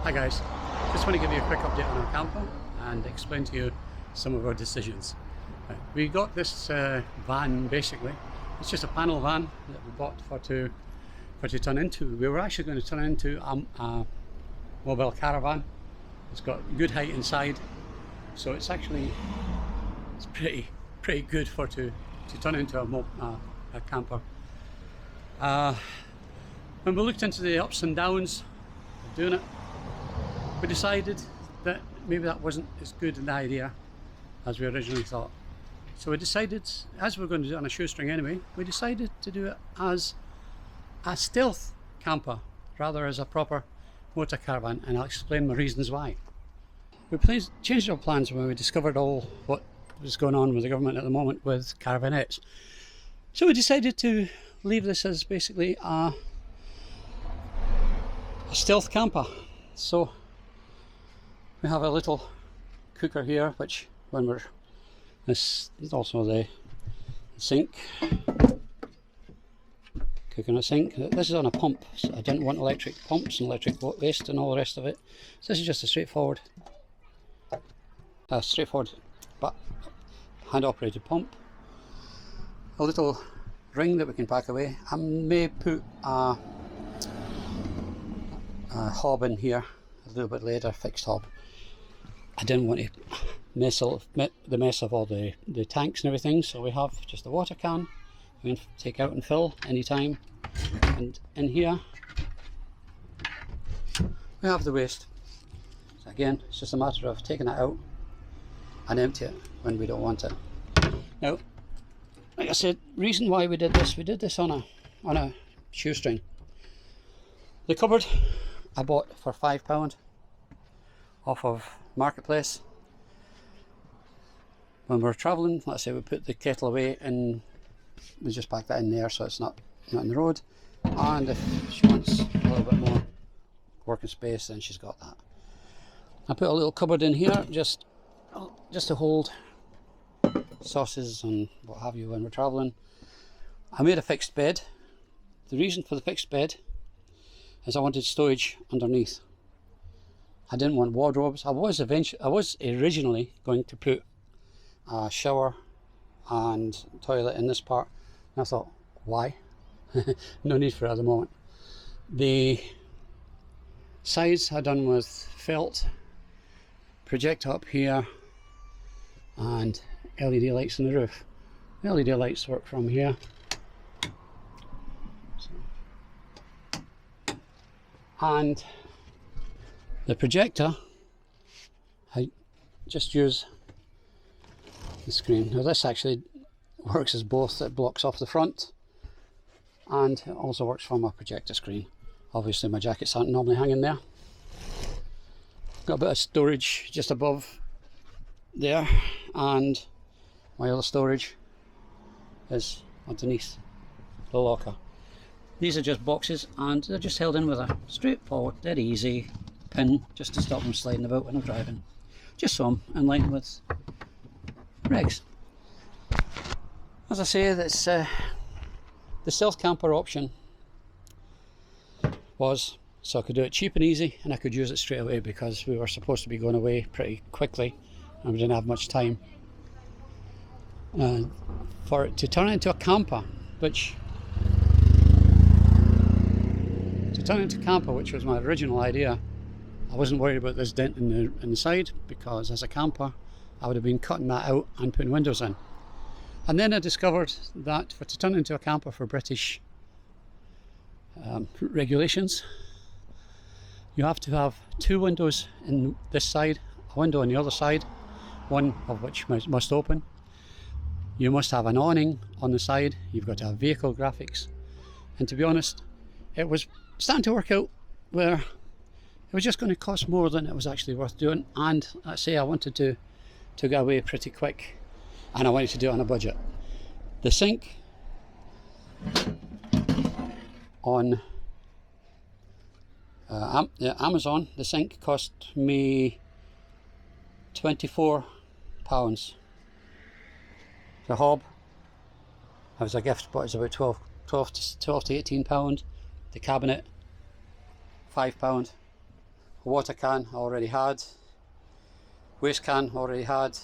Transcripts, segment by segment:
Hi guys, just want to give you a quick update on our camper and explain to you some of our decisions. We got this van basically. It's just a panel van that we bought for to turn into. We were actually going to turn into a mobile caravan. It's got good height inside, so it's pretty good to turn into a camper. When we looked into the ups and downs of doing it, we decided that maybe that wasn't as good an idea as we originally thought. So we decided, as we're going to do it on a shoestring anyway, we decided to do it as a stealth camper rather as a proper motor caravan, and I'll explain my reasons why. We changed our plans when we discovered all what was going on with the government at the moment with caravanettes. So we decided to leave this as basically a stealth camper. So we have a little cooker here, which this is also the sink, cooking a sink. This is on a pump, so I didn't want electric pumps and electric waste and all the rest of it. So this is just a straightforward but hand operated pump. A little ring that we can pack away. I may put a hob in here a little bit later, fixed hob. I didn't want to mess of all the tanks and everything, so we have just a water can we can take out and fill anytime. And in here we have the waste. So again, it's just a matter of taking it out and empty it when we don't want it. Now, like I said, reason why we did this on a shoestring. The cupboard I bought for £5 off of Marketplace. When we're travelling, let's say we put the kettle away and we just pack that in there so it's not in the road. And if she wants a little bit more working space, then she's got that. I put a little cupboard in here just to hold sauces and what have you when we're travelling. I made a fixed bed. The reason for the fixed bed is I wanted storage underneath. I didn't want wardrobes. I was originally going to put a shower and toilet in this part, and I thought, why? No need for it at the moment. The sides are done with felt, projector up here, and LED lights on the roof. The LED lights work from here. And the projector, I just use the screen. Now this actually works as both. It blocks off the front and it also works from a projector screen. Obviously my jackets aren't normally hanging there. Got a bit of storage just above there, and my other storage is underneath the locker. These are just boxes and they're just held in with a straightforward, dead easy pin just to stop them sliding about when I'm driving. Just so I'm in line with regs. As I say, that's the stealth camper option was so I could do it cheap and easy, and I could use it straight away because we were supposed to be going away pretty quickly and we didn't have much time. For it to turn into a camper, which was my original idea, I wasn't worried about this dent in the side, because as a camper I would have been cutting that out and putting windows in. And then I discovered that to turn into a camper for British regulations, you have to have two windows in this side, a window on the other side, one of which must open. You must have an awning on the side. You've got to have vehicle graphics. And to be honest, it was starting to work out where it was just going to cost more than it was actually worth doing. And let's say I wanted to get away pretty quick and I wanted to do it on a budget. The sink on Amazon, the sink cost me £24. The hob, that was a gift, but it's about 12 to £18. The cabinet, £5. A water can I already had, waste can already had.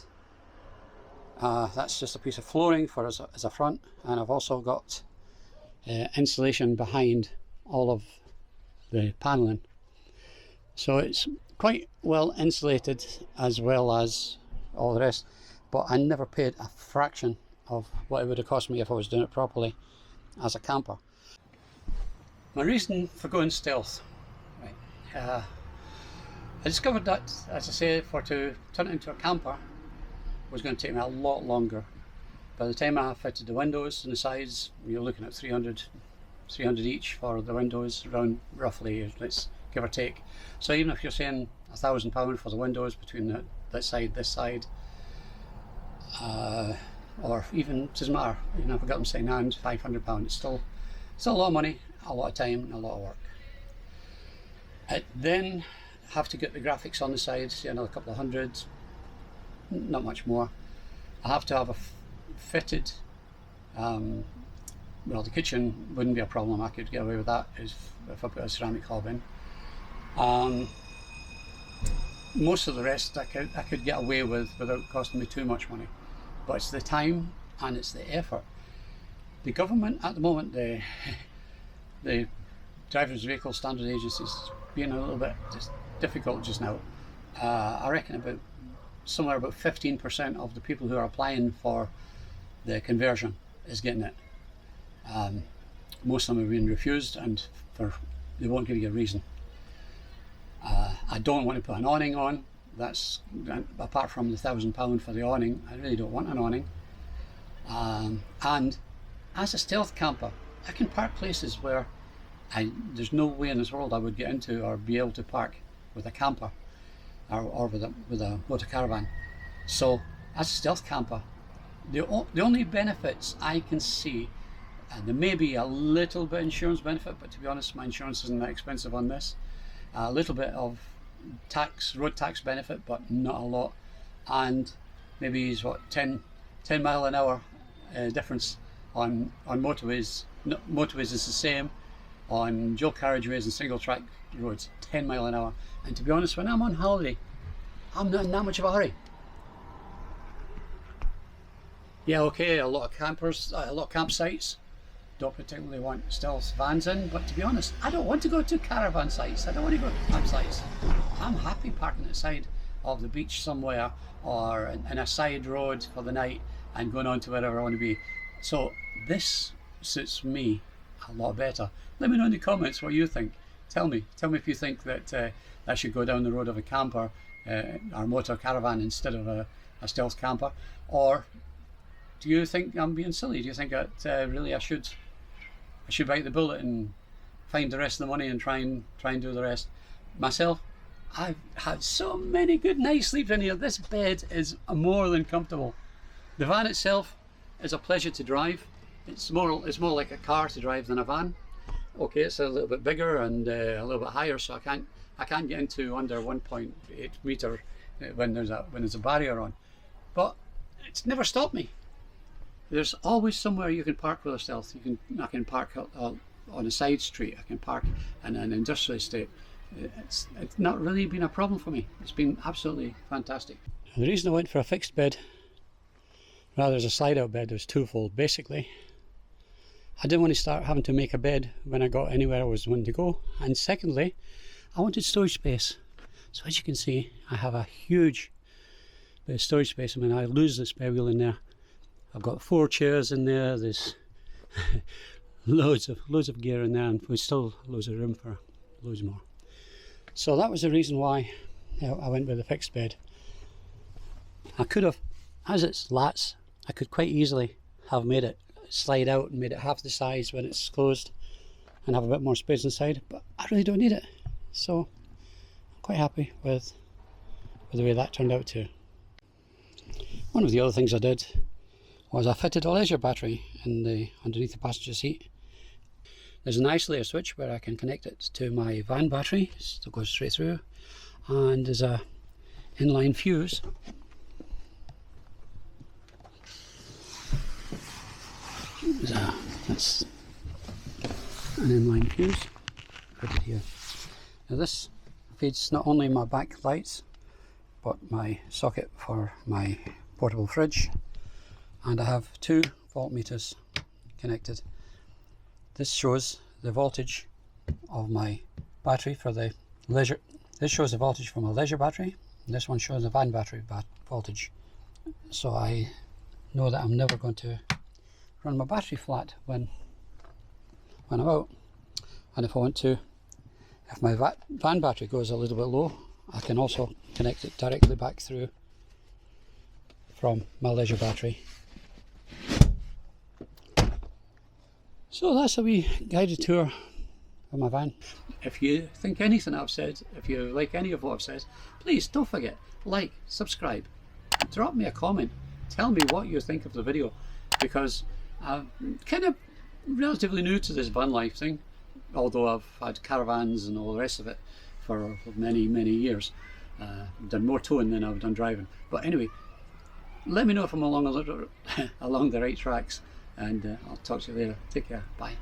That's just a piece of flooring for as a front, and I've also got insulation behind all of the panelling, so it's quite well insulated as well as all the rest, but I never paid a fraction of what it would have cost me if I was doing it properly as a camper. My reason for going stealth, right, I discovered that, as I say, to turn it into a camper was going to take me a lot longer. By the time I fitted the windows and the sides, you're looking at 300 each for the windows, around roughly, let's give or take. So even if you're saying £1,000 for the windows between this side, or even, it doesn't matter, even if I got them second hand, £500, it's still a lot of money, a lot of time, and a lot of work. I then have to get the graphics on the side, say another couple of hundred, not much more. I have to have a fitted, well, the kitchen wouldn't be a problem, I could get away with that if I put a ceramic hob in. Most of the rest I could get away with without costing me too much money, but it's the time and it's the effort. The government at the moment, the Drivers Vehicle Standard Agency is being a little bit difficult just now. I reckon somewhere about 15% of the people who are applying for the conversion is getting it. Most of them have been refused, and they won't give you a reason. I don't want to put an awning on. That's apart from the £1,000 for the awning. I really don't want an awning. And as a stealth camper, I can park places where there's no way in this world I would get into or be able to park with a camper or with a motor caravan. So as a stealth camper, the only benefits I can see, and there may be a little bit of insurance benefit, but to be honest, my insurance isn't that expensive on this. A little bit of road tax benefit, but not a lot, and maybe 10 mile an hour difference on motorways. Motorways is the same on dual carriageways and single track roads, 10 mile an hour. And to be honest, when I'm on holiday, I'm not in that much of a hurry. Yeah, okay, a lot of campsites don't particularly want stealth vans in, but to be honest, I don't want to go to caravan sites. I don't want to go to campsites. I'm happy parking at the side of the beach somewhere, or in a side road for the night and going on to wherever I want to be. So this suits me a lot better. Let me know in the comments what you think. Tell me if you think that I should go down the road of a camper or motor caravan instead of a stealth camper, or do you think I'm being silly? Do you think that really I should bite the bullet and find the rest of the money and try and do the rest myself? I've had so many good night sleeps in here. This bed is more than comfortable. The van itself is a pleasure to drive. It's more like a car to drive than a van. Okay, it's a little bit bigger and a little bit higher, so I can't get into under 1.8 meter when there's a barrier on. But it's never stopped me. There's always somewhere you can park with a stealth. I can park on a side street. I can park in an industrial estate. It's not really been a problem for me. It's been absolutely fantastic. The reason I went for a fixed bed rather than a slide-out bed was twofold. Basically, I didn't want to start having to make a bed when I got anywhere I was wanting to go, and secondly, I wanted storage space. So as you can see, I have a huge bit of storage space. I mean, I lose the spare wheel in there. I've got 4 chairs in there. There's loads of gear in there, and there's still loads of room for loads more. So that was the reason why I went with a fixed bed. I could have, as it's lats, I could quite easily have made it slide out and made it half the size when it's closed and have a bit more space inside, but I really don't need it. So I'm quite happy with the way that turned out too. One of the other things I did was I fitted a leisure battery underneath the passenger seat. There's an isolator switch where I can connect it to my van battery, so it goes straight through, and there's a inline fuse. That's an inline fuse. Put it here. Now this feeds not only my back lights but my socket for my portable fridge, and I have 2 voltmeters connected. This shows the voltage of my battery for the leisure. This shows the voltage for my leisure battery, and this one shows the van battery voltage. So I know that I'm never going to run my battery flat when I'm out. And if I want to, if my van battery goes a little bit low, I can also connect it directly back through from my leisure battery. So that's a wee guided tour of my van. If you think anything I've said, if you like any of what I've said, please don't forget, like, subscribe, drop me a comment, tell me what you think of the video, because I'm kind of relatively new to this van life thing, although I've had caravans and all the rest of it for many years. I've done more towing than I've done driving, but anyway, let me know if I'm along the right tracks, and I'll talk to you later. Take care, bye.